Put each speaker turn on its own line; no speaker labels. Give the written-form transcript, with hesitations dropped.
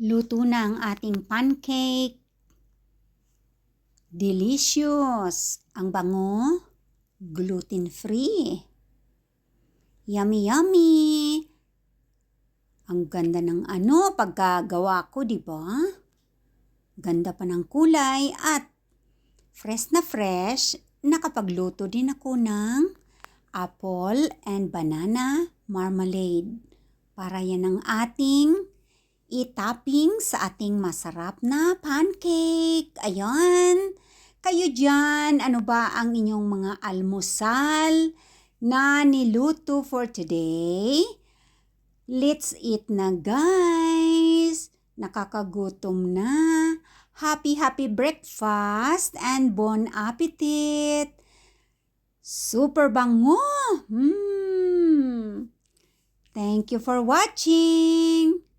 Luto na ang ating pancake. Delicious! Ang bango, gluten-free. Yummy, yummy! Ang ganda ng pagkagawa ko, di ba? Ganda pa ng kulay at fresh na fresh. Nakapagluto din ako ng apple and banana marmalade. Para yan ang ating i-topping sa ating masarap na pancake. Ayan. Kayo dyan, ano ba ang inyong mga almusal na niluto for today? Let's eat na, guys. Nakakagutom na. Happy breakfast and bon appetit. Super bango. Thank you for watching.